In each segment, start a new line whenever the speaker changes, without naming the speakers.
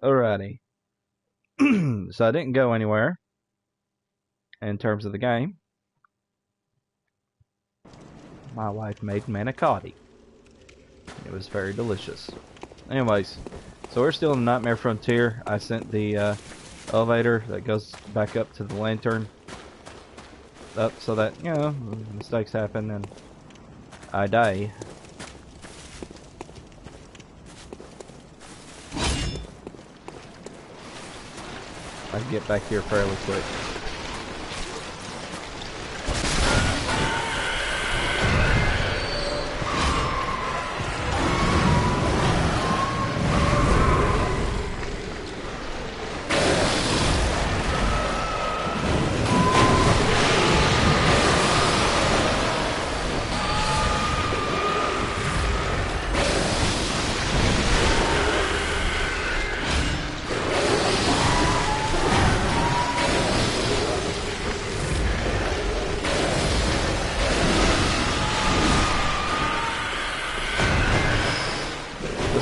Alrighty. So I didn't go anywhere in terms of the game. My wife made manicotti. It was very delicious. Anyways, so we're still in the Nightmare Frontier. I sent the elevator that goes back up to the lantern up so that, you know, mistakes happen and I die. I can get back here fairly quick.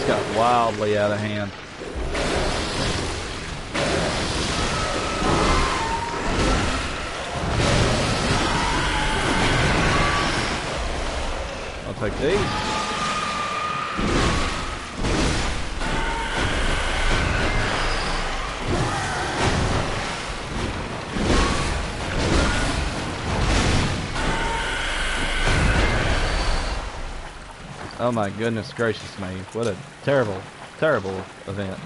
Got wildly out of hand. I'll take these. Oh my goodness gracious me. What a terrible, terrible event.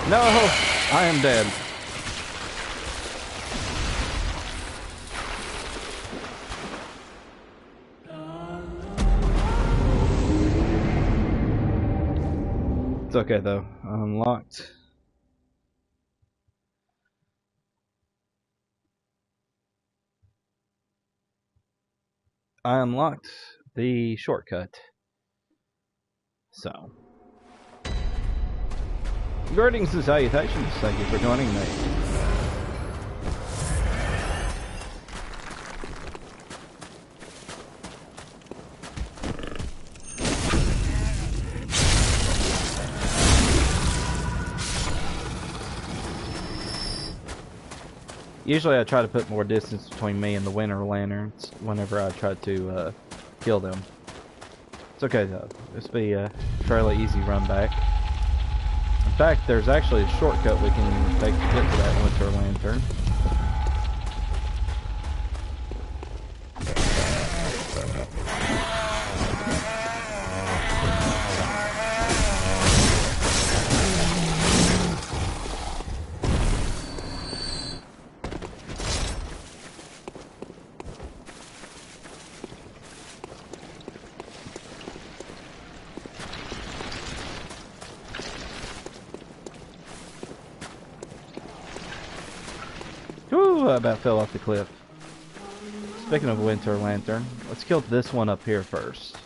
No, I am dead. It's okay though. I unlocked. I unlocked the shortcut. So. Greetings and salutations. Thank you for joining me. Usually I try to put more distance between me and the winter lanterns whenever I try to kill them. It's okay though. This will be a fairly easy run back. In fact, there's actually a shortcut we can take to get to that winter lantern. Whew, I about fell off the cliff. Speaking of winter lantern, let's kill this one up here first.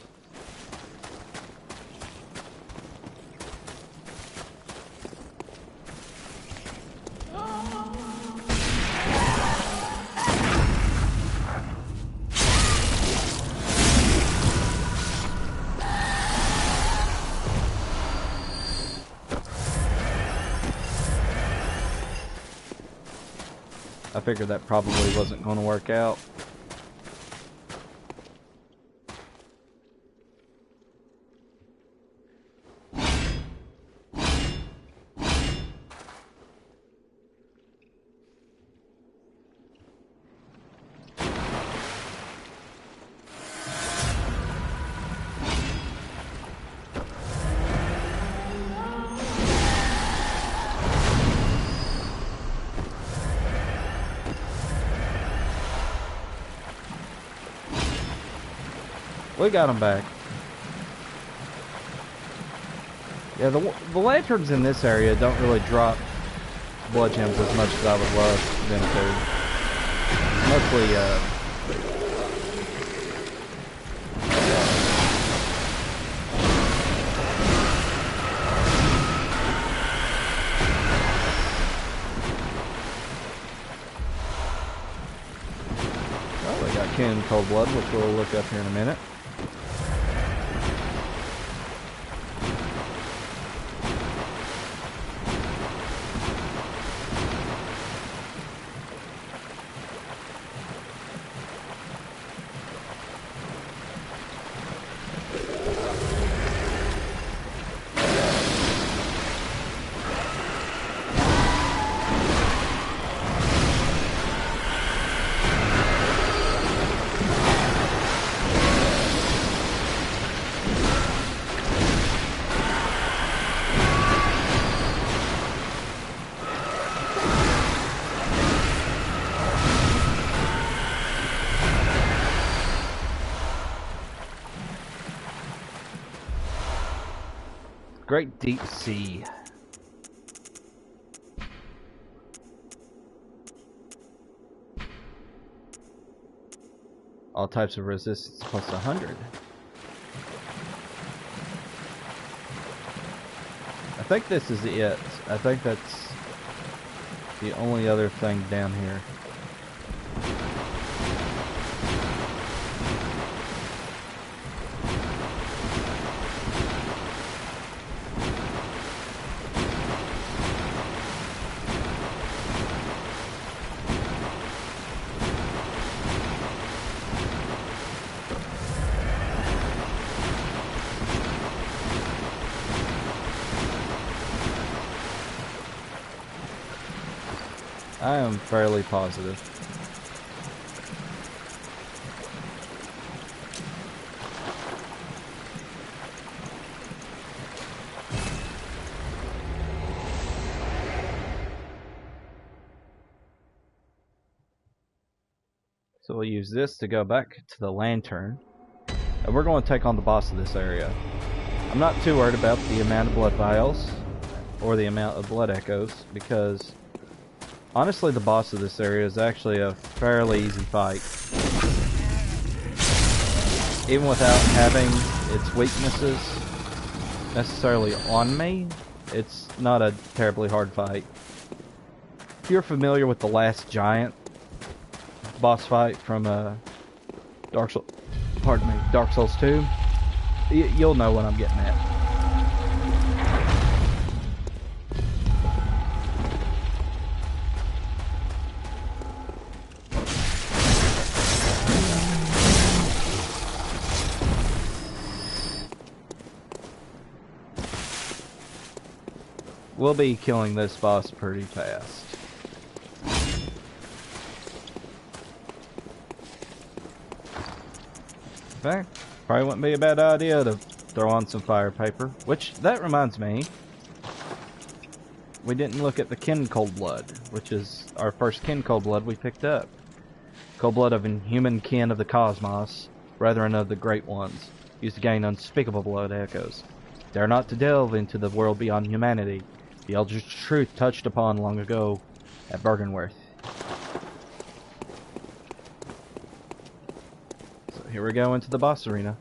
I figured that probably wasn't going to work out. We got them back. Yeah, the lanterns in this area don't really drop blood gems as much as I would love them to. Mostly, oh, we got Kin Cold Blood, which we'll look up here in a minute. Great deep sea. All types of resistance plus 100. I think this is it. I think that's the only other thing down here. I am fairly positive. So we'll use this to go back to the lantern. And we're going to take on the boss of this area. I'm not too worried about the amount of blood vials or the amount of blood echoes, because honestly the boss of this area is actually a fairly easy fight. Even without having its weaknesses necessarily on me, it's not a terribly hard fight. If you're familiar with the last giant boss fight from Dark Souls 2, you'll know what I'm getting at. We'll be killing this boss pretty fast. In fact, probably wouldn't be a bad idea to throw on some fire paper. Which, that reminds me, we didn't look at the Kin Cold Blood, which is our first Kin Cold Blood we picked up. Cold blood of inhuman kin of the cosmos, brethren of the great ones, used to gain unspeakable blood echoes. Dare not to delve into the world beyond humanity, the eldritch truth touched upon long ago at Bergenworth. So here we go into the boss arena.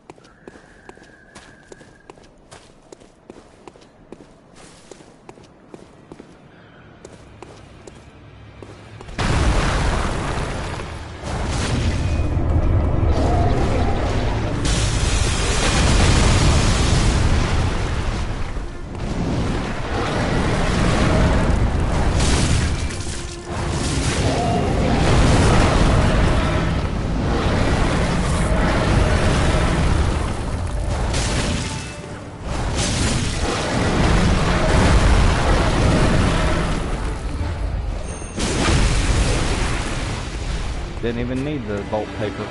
Didn't even need the bolt paper.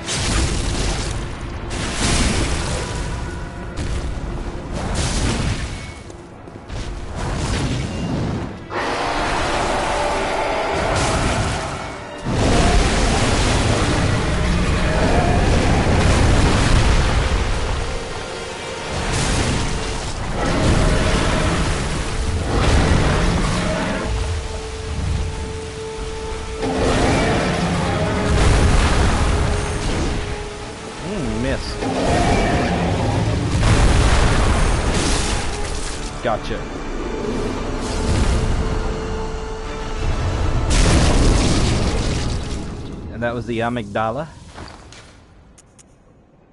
And that was the amygdala,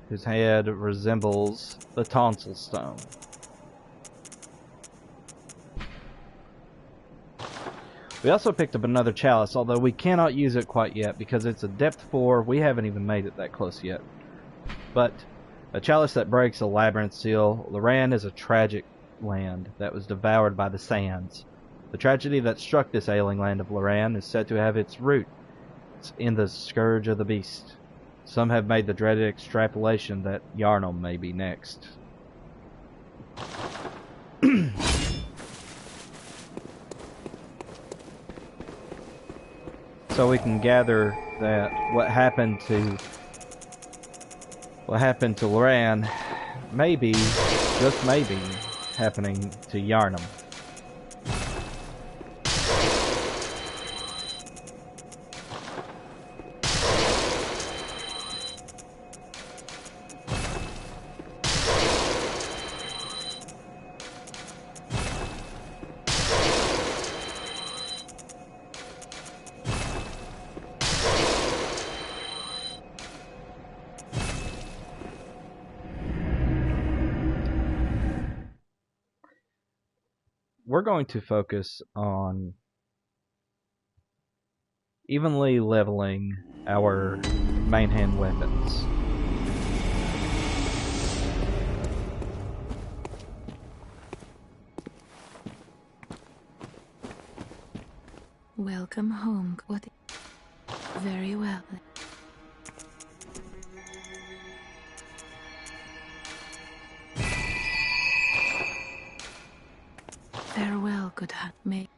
whose head resembles the tonsil stone. We also picked up another chalice, although we cannot use it quite yet because it's a depth 4. We haven't even made it that close yet. But a chalice that breaks a labyrinth seal. Loran is a tragic land that was devoured by the sands. The tragedy that struck this ailing land of Loran is said to have its roots in the scourge of the beast. Some have made the dreaded extrapolation that Yharnam may be next. So we can gather that what happened to Loran maybe, just maybe, happening to Yharnam. We're going to focus on evenly leveling our main hand weapons.
Welcome home. What? Very well. Farewell, good heart. May.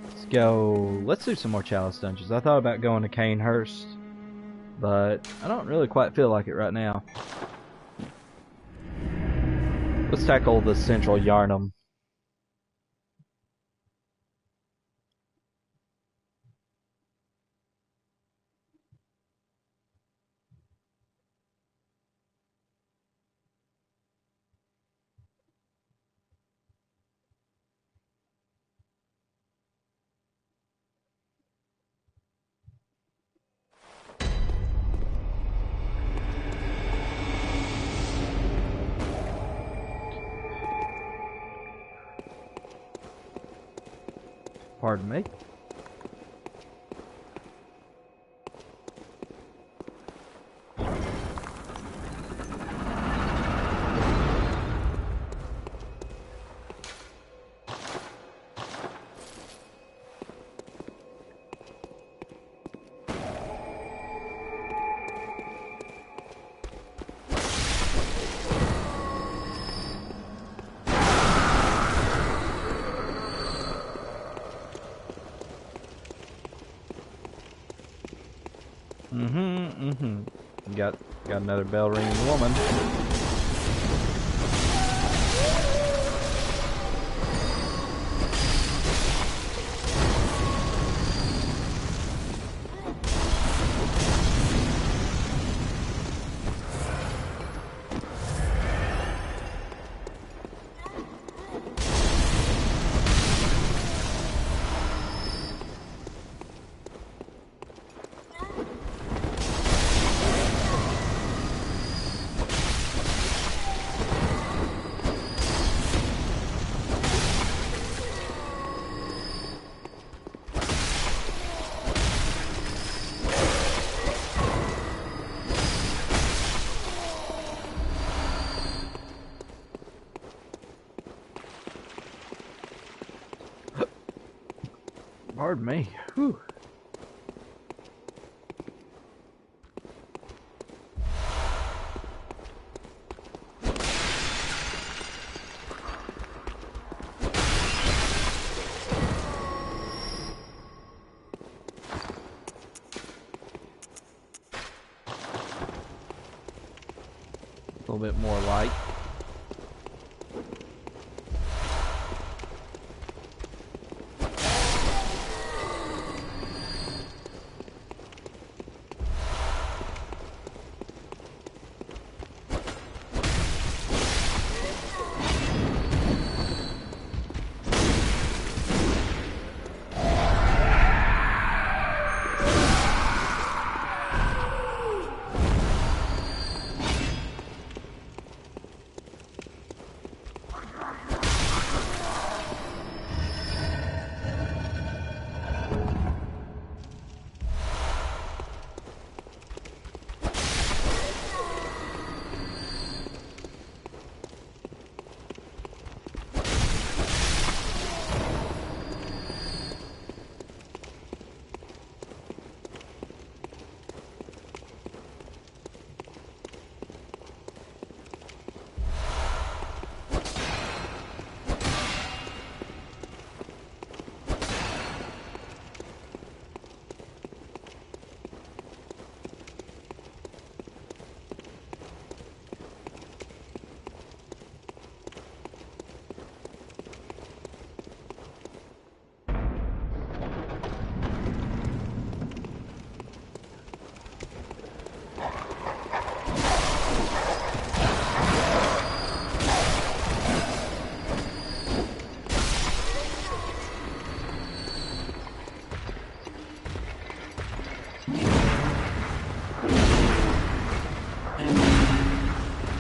Let's go. Let's do some more chalice dungeons. I thought about going to Canehurst, but I don't really quite feel like it right now. Let's tackle the central Yharnam. Pardon me. Got another bell ringing woman. Pardon me. Whew. A little bit more light.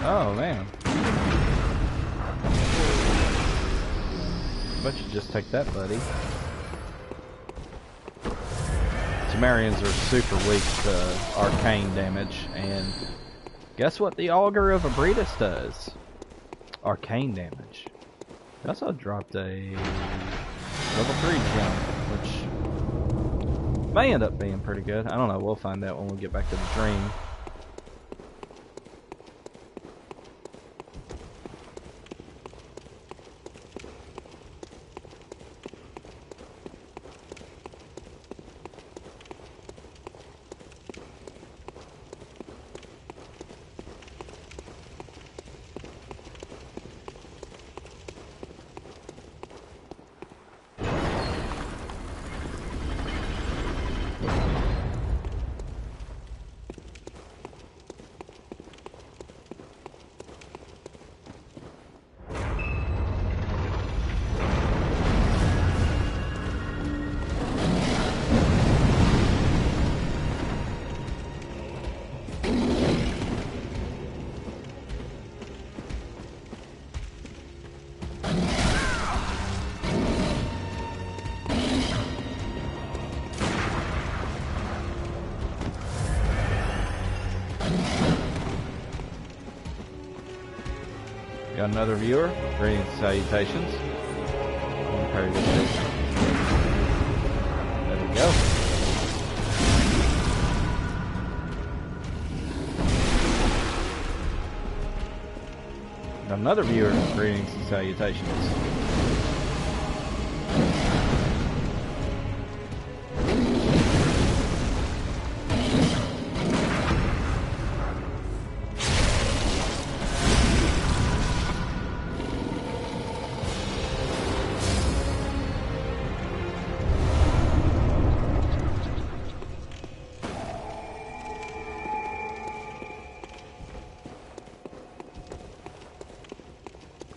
Oh man. But you just take that, buddy. Temerians are super weak to arcane damage, and guess what the Augur of Abretus does? Arcane damage. It also dropped a level 3 gem, which may end up being pretty good. I don't know, we'll find out when we get back to the dream. Got another viewer. Greetings and salutations. I'm gonna parry this thing. There we go. Got another viewer. Greetings and salutations.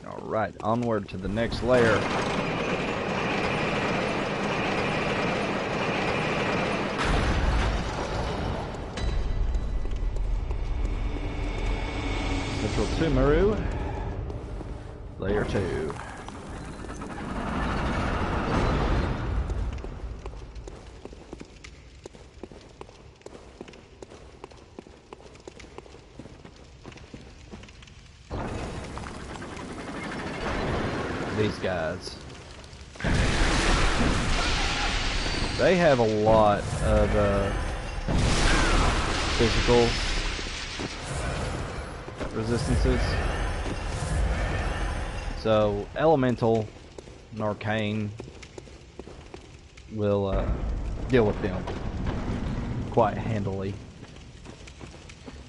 Alright, onward to the next layer. Central Sumeru, layer 2. These guys. They have a lot of physical resistances. So elemental and arcane will deal with them quite handily.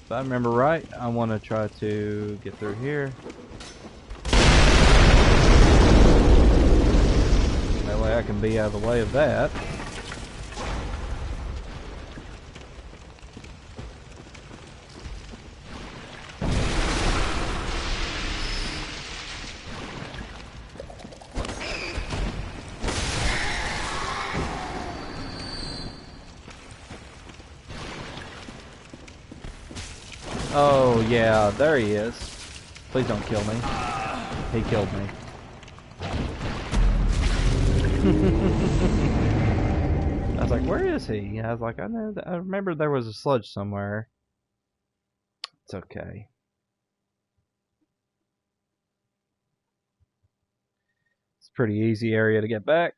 If I remember right, I want to try to get through here. That way I can be out of the way of that. Oh yeah, there he is. Please don't kill me. He killed me. I was like, where is he? I was like, I remember there was a sludge somewhere. It's okay. It's a pretty easy area to get back.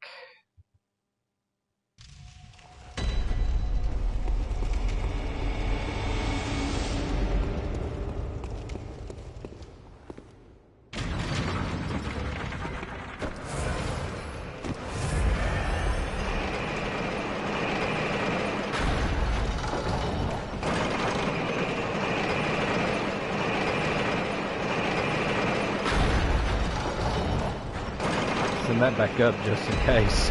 Send that back up just in case.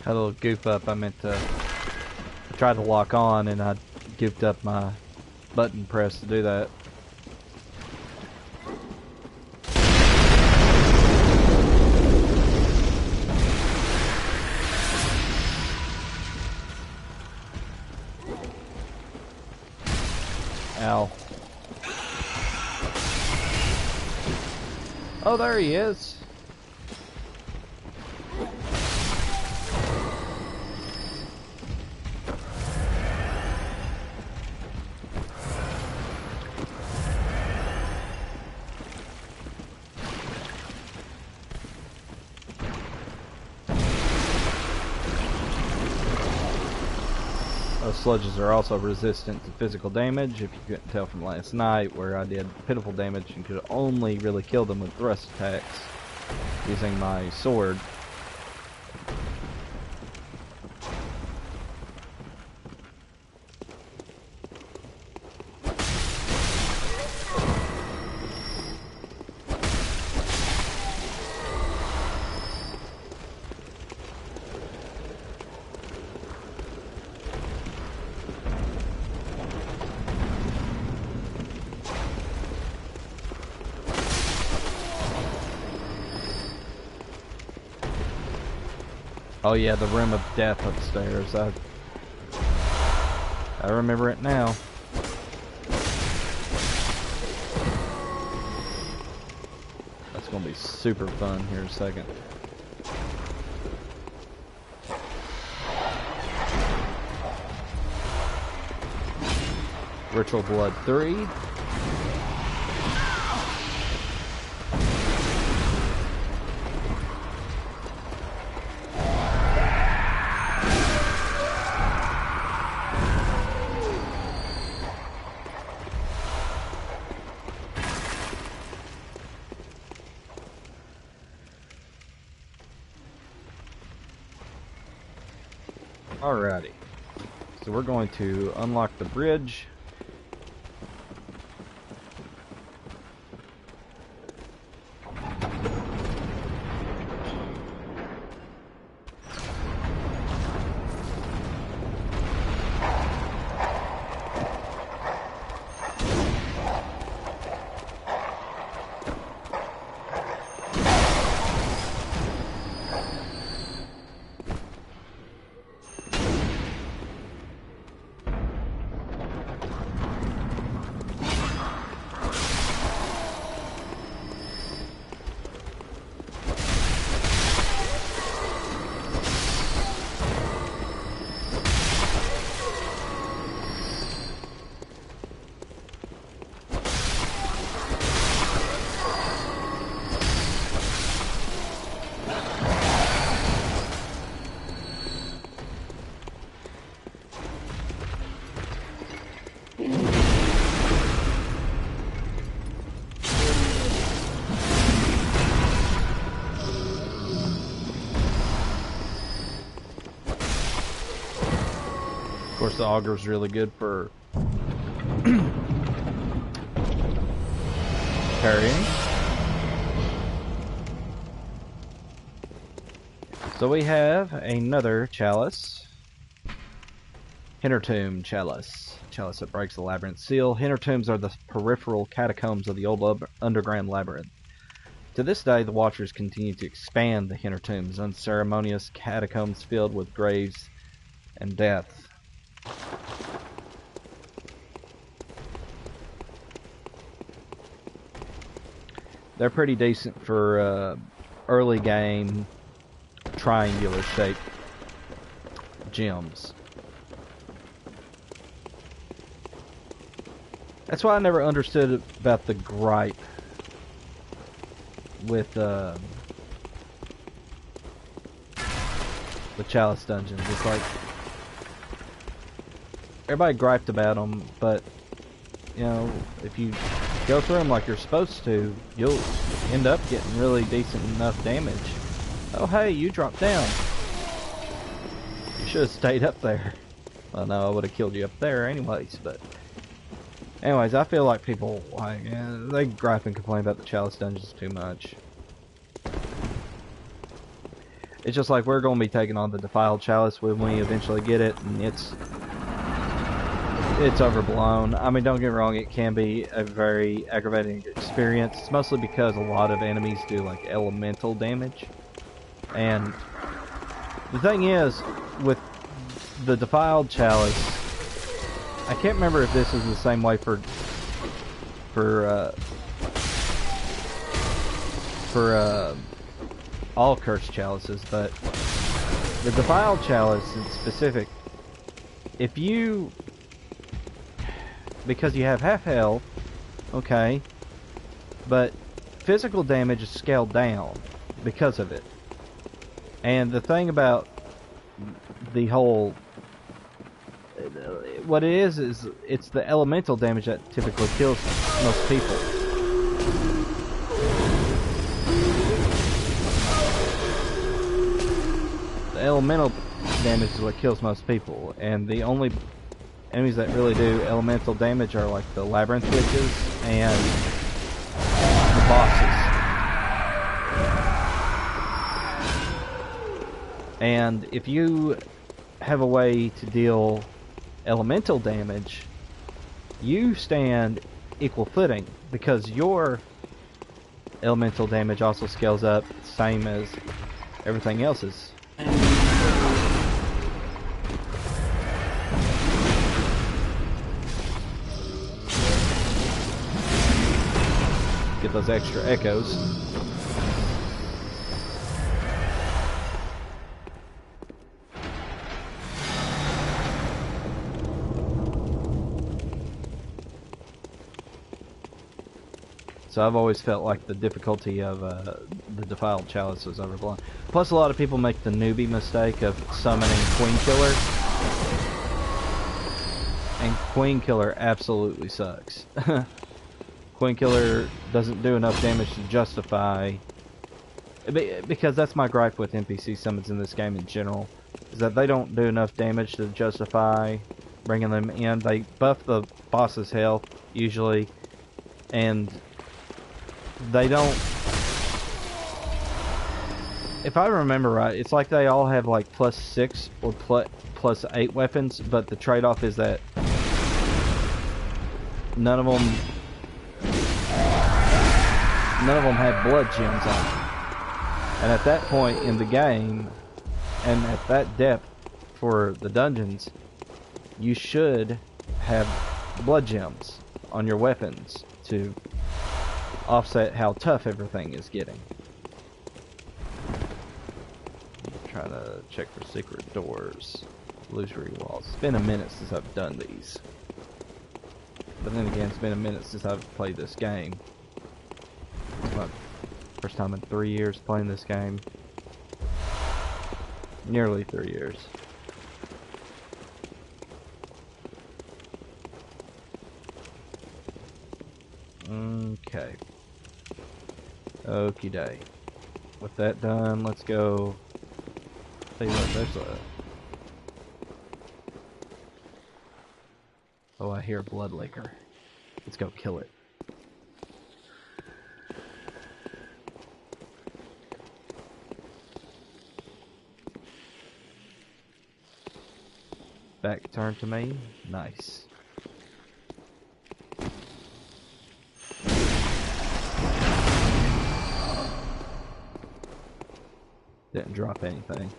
Had a little goof up. I tried to lock on and I goofed up my button press to do that. Ow. Oh, there he is. Those sludges are also resistant to physical damage, if you couldn't tell from last night, where I did pitiful damage and could only really kill them with thrust attacks using my sword. Oh yeah, the Room of Death upstairs. I remember it now. That's gonna be super fun here in a second. Ritual Blood 3. Alrighty, so we're going to unlock the bridge. course, the auger's really good for parrying. So we have another chalice. Hintertomb chalice. Chalice that breaks the labyrinth seal. Hintertombs are the peripheral catacombs of the old underground labyrinth. To this day, the Watchers continue to expand the Hintertombs, unceremonious catacombs filled with graves and death. They're pretty decent for early game triangular shaped gems. That's why I never understood about the gripe with the Chalice dungeons. It's like everybody griped about them, but you know, if you go through them like you're supposed to, you'll end up getting really decent enough damage. Oh hey, you dropped down. You should have stayed up there. Well, no, I would have killed you up there anyways, but anyways, I feel like people, like, they gripe and complain about the Chalice dungeons too much. It's just like we're going to be taking on the Defiled Chalice when we eventually get it, and it's overblown. I mean, don't get me wrong, it can be a very aggravating experience. It's mostly because a lot of enemies do, like, elemental damage. And the thing is, with the Defiled Chalice, I can't remember if this is the same way for all cursed chalices, but the Defiled Chalice in specific, if you, because you have half health, okay, but physical damage is scaled down because of it. And the thing about the whole, what it is it's the elemental damage that typically kills most people. The elemental damage is what kills most people, and the only enemies that really do elemental damage are like the labyrinth witches and the bosses. And if you have a way to deal elemental damage, you stand equal footing because your elemental damage also scales up, same as everything else's. Get those extra echoes. So I've always felt like the difficulty of the Defiled Chalice is overblown. Plus, a lot of people make the newbie mistake of summoning Queen Killer. And Queen Killer absolutely sucks. Queen Killer doesn't do enough damage to justify... Because that's my gripe with NPC summons in this game in general, is that they don't do enough damage to justify bringing them in. They buff the boss's health, usually, and they don't... If I remember right, it's like they all have like +6 or +8 weapons, but the trade-off is that none of them have blood gems on them. And at that point in the game, and at that depth for the dungeons, you should have blood gems on your weapons to offset how tough everything is getting. I'm trying to check for secret doors, illusory walls. It's been a minute since I've done these. But then again, it's been a minute since I've played this game. It's my first time in 3 years playing this game. Nearly 3 years. Okay. Okie doke. With that done, let's go. Tell you what, there's a... Oh, I hear a blood licker. Let's go kill it. Back turn to me. Nice. Didn't drop anything.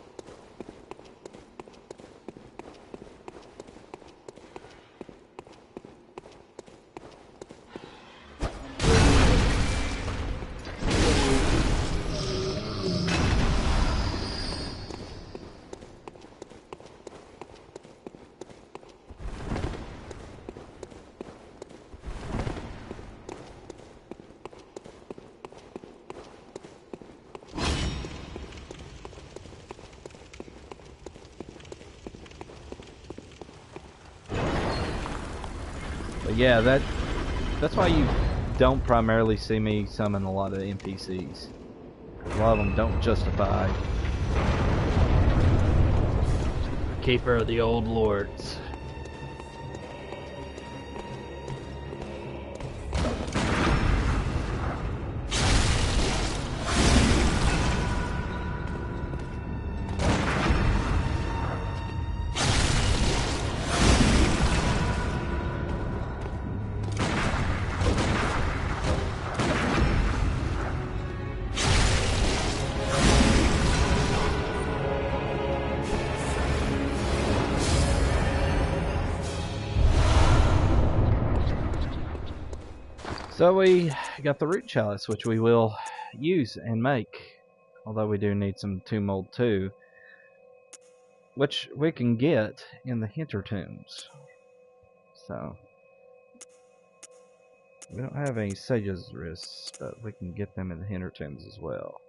But yeah, that's why you don't primarily see me summon a lot of NPCs. A lot of them don't justify.
Keeper of the Old Lords.
So we got the root chalice, which we will use and make. Although we do need some tomb mold too, which we can get in the Hinter tombs. So we don't have any Sage's wrists, but we can get them in the Hinter tombs as well.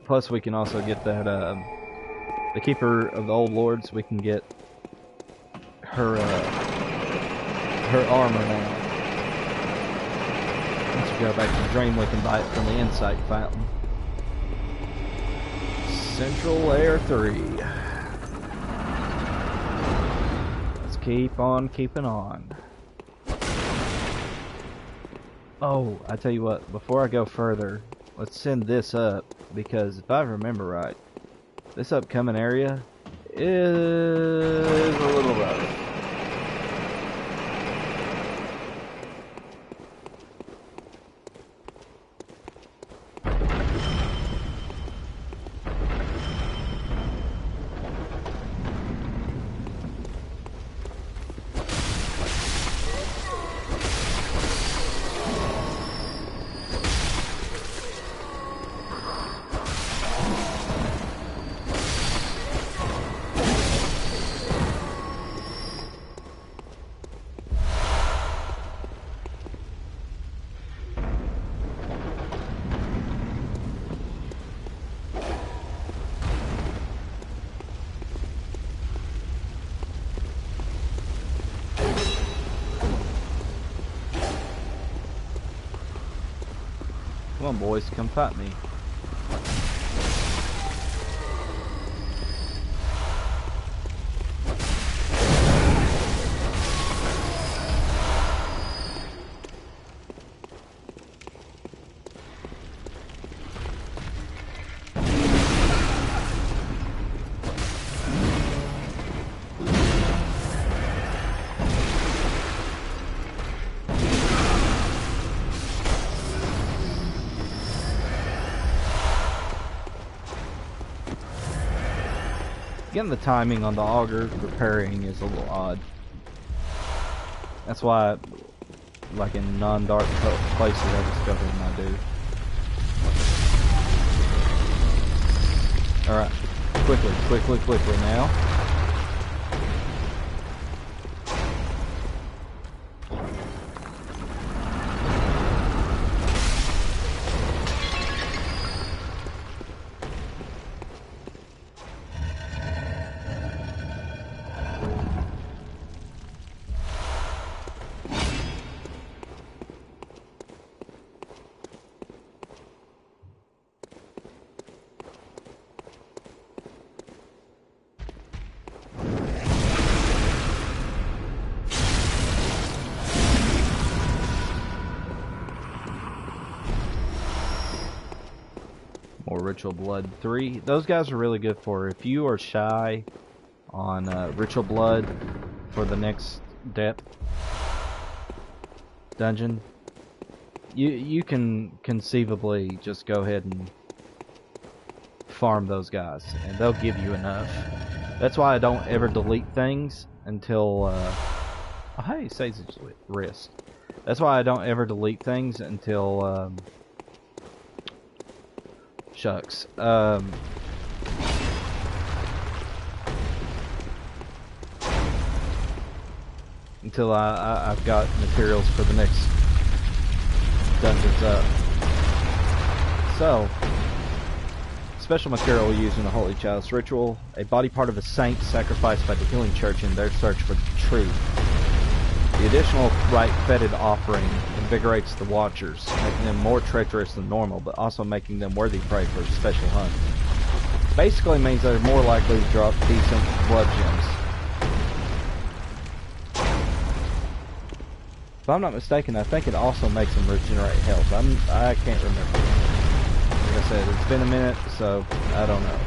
Plus, we can also get that, the Keeper of the Old Lords, we can get her armor now. Once we go back to the Dreamwick and buy it from the Insight Fountain. Central Layer 3. Let's keep on keeping on. Oh, I tell you what, before I go further, let's send this up. Because if I remember right, this upcoming area is a little rough. Come on, boys, come fight me. Again, the timing on the auger for parrying is a little odd. That's why, like in non-dark places, I discover when I do. Alright, quickly now. Ritual Blood 3. Those guys are really good for if you are shy on Ritual Blood for the next depth dungeon. You can conceivably just go ahead and farm those guys, and they'll give you enough. That's why I don't ever delete things until. Oh, hey, Sage's wrist. That's why I don't ever delete things until. Shucks. Until I've got materials for the next dungeons up. So, special material we use in the Holy Chalice Ritual. A body part of a saint sacrificed by the healing church in their search for the truth. The additional right-fetid offering invigorates the Watchers, making them more treacherous than normal, but also making them worthy prey for special hunt. Basically means they're more likely to drop decent blood gems. If I'm not mistaken, I think it also makes them regenerate health. I can't remember. Like I said, it's been a minute, so I don't know.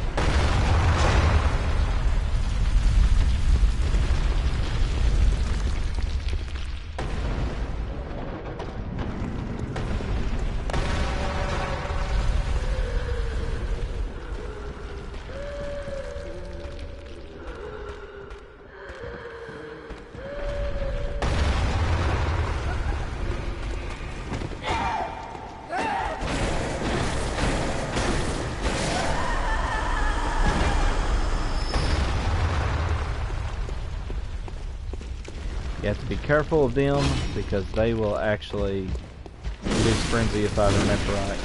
You have to be careful of them because they will actually induce frenzy if I remember right.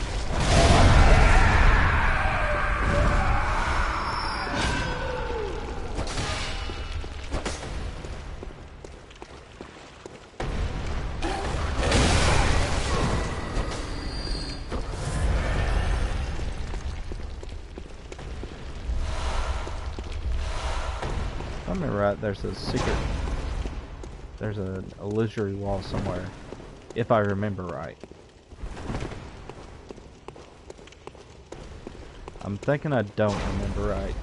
If I remember right, there's a secret. There's an illusory wall somewhere, if I remember right. I'm thinking I don't remember right.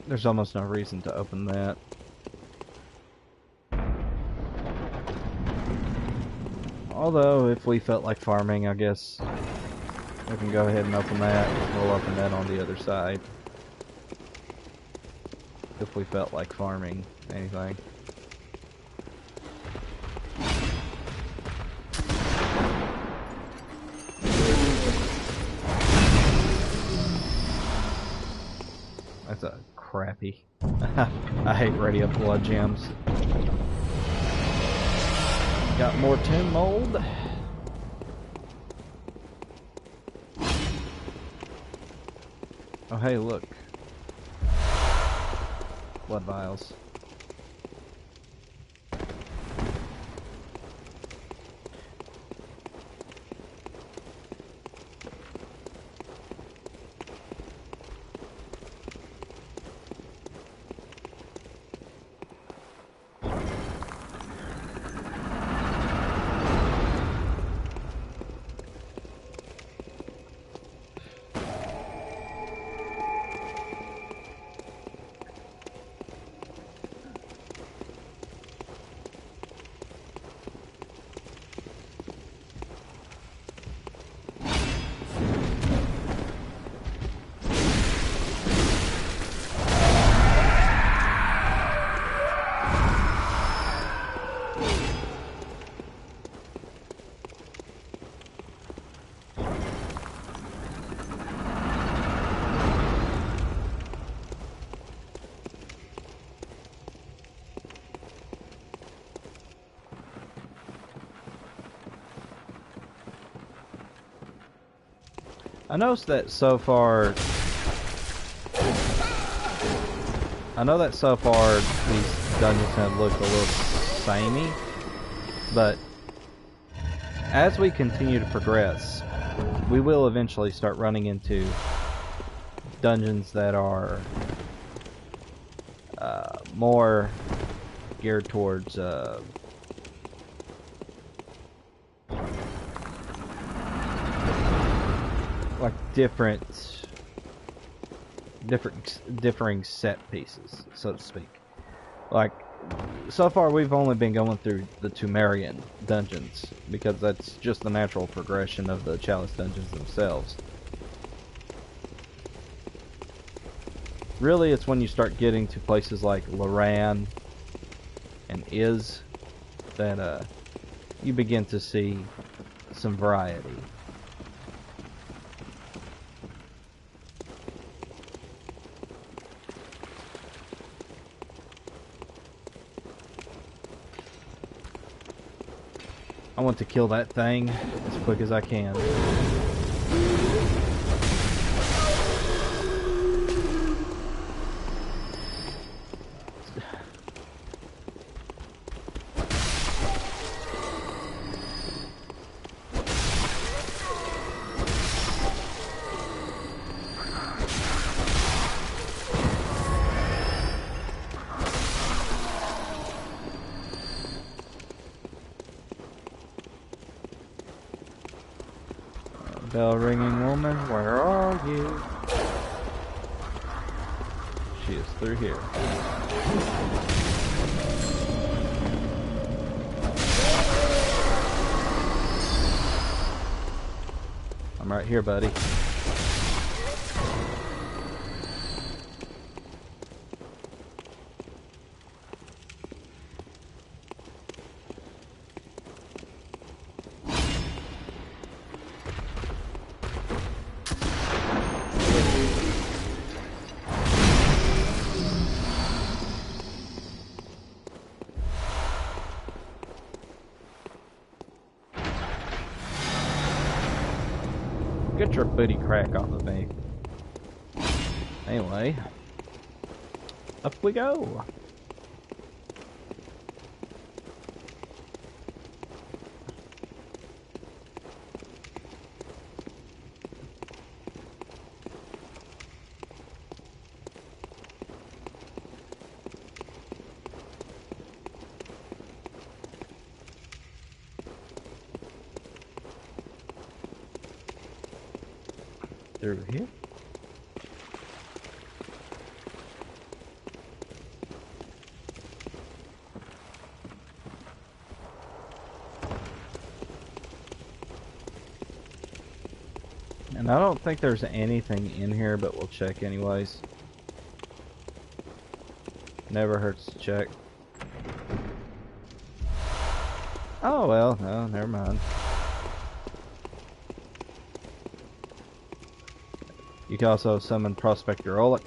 There's almost no reason to open that. Although, if we felt like farming, I guess we can go ahead and open that. We'll open that on the other side. If we felt like farming anything. That's a crappy. I hate radiant blood gems. Got more tin mold. Oh hey, look. Blood vials. I noticed that so far. I know that so far these dungeons have looked a little samey, but as we continue to progress, we will eventually start running into dungeons that are more geared towards like differing set pieces, so to speak. Like, so far we've only been going through the Tumerian dungeons because that's just the natural progression of the Chalice dungeons themselves. Really, it's when you start getting to places like Loran and Iz that you begin to see some variety. I want to kill that thing as quick as I can. Bell ringing woman, where are you? She is through here. I'm right here, buddy. Get your booty crack off of me. Anyway, up we go. Through here. And I don't think there's anything in here, but we'll check anyways. Never hurts to check. Oh well, no, never mind. You can also summon Prospector Oleg.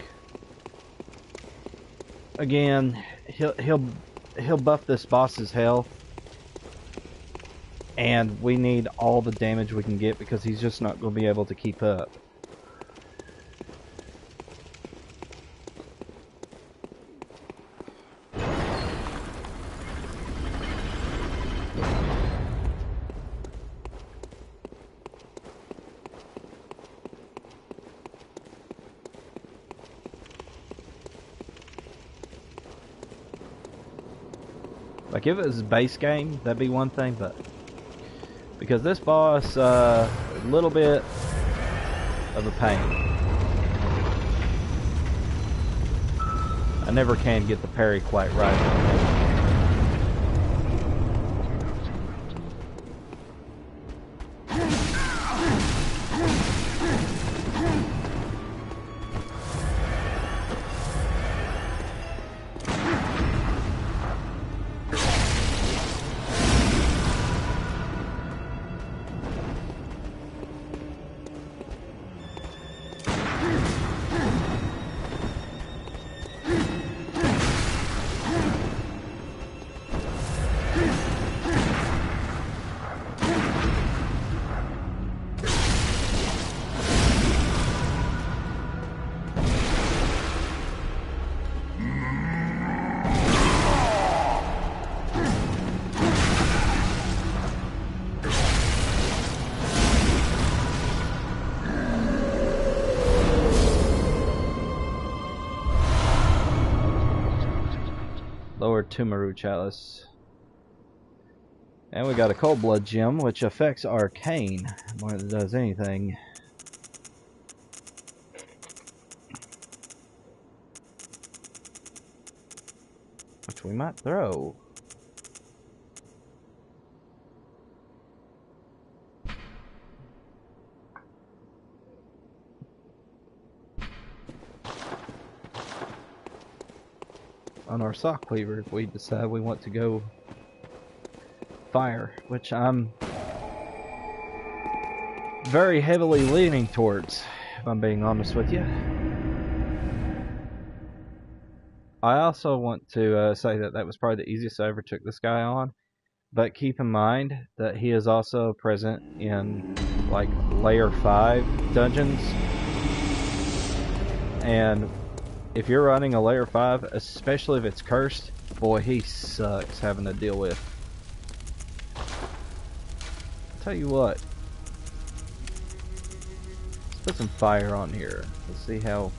Again, he'll buff this boss's health, and we need all the damage we can get because he's just not going to be able to keep up. Like, if it was a base game, that'd be one thing, but because this boss, a little bit of a pain. I never can get the parry quite right. Or Tumaru Chalice. And we got a Cold Blood Gem, which affects Arcane more than it does anything. Which we might throw. On our Sock Cleaver if we decide we want to go fire, which I'm very heavily leaning towards, if I'm being honest with you. I also want to say that was probably the easiest I ever took this guy on, but keep in mind that he is also present in like layer 5 dungeons, and if you're running a layer 5, especially if it's cursed, boy, he sucks having to deal with. I'll tell you what. Let's put some fire on here. Let's see how...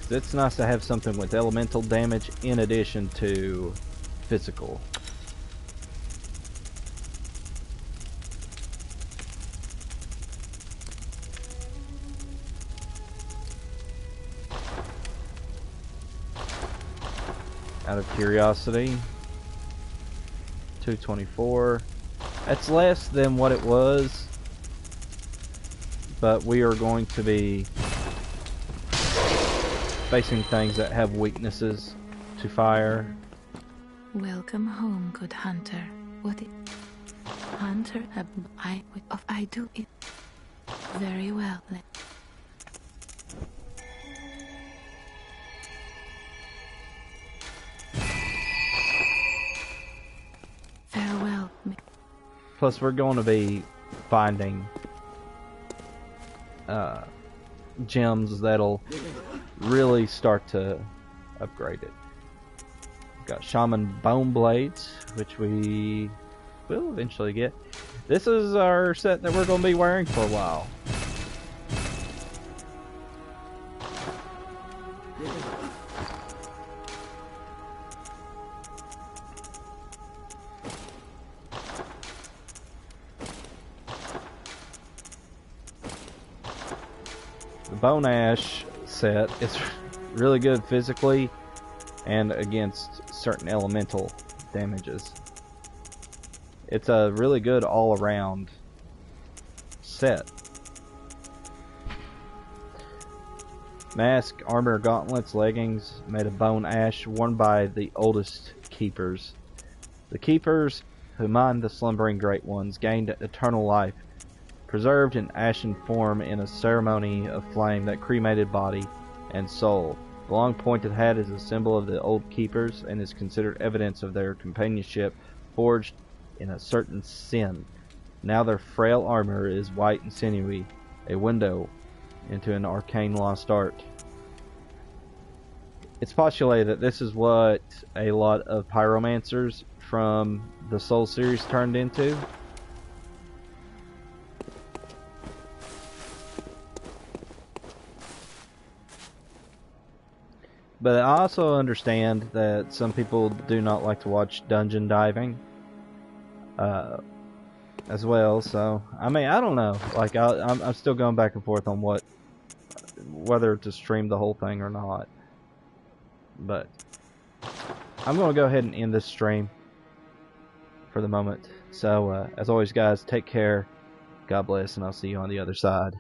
It's nice to have something with elemental damage in addition to physical. Out of curiosity, 224. That's less than what it was, but we are going to be facing things that have weaknesses to fire.
Welcome home, good hunter. What it... Hunter, I do it very well. Farewell.
Plus, we're going to be finding gems that'll really start to upgrade it. We've got Shaman Bone Blades, which we will eventually get. This is our set that we're going to be wearing for a while. The Bone Ash set is really good physically and against certain elemental damages. It's a really good all-around set. Mask, armor, gauntlets, leggings made of bone ash, worn by the oldest keepers. The keepers who mined the slumbering great ones gained eternal life, preserved in ashen form in a ceremony of flame that cremated body and soul. The long pointed hat is a symbol of the old keepers and is considered evidence of their companionship forged in a certain sin. Now their frail armor is white and sinewy, a window into an arcane lost art. It's postulated that this is what a lot of pyromancers from the Soul series turned into. But I also understand that some people do not like to watch dungeon diving as well. So I mean, I don't know. Like I'm still going back and forth on whether to stream the whole thing or not. But I'm going to go ahead and end this stream for the moment. So as always, guys, take care. God bless, and I'll see you on the other side.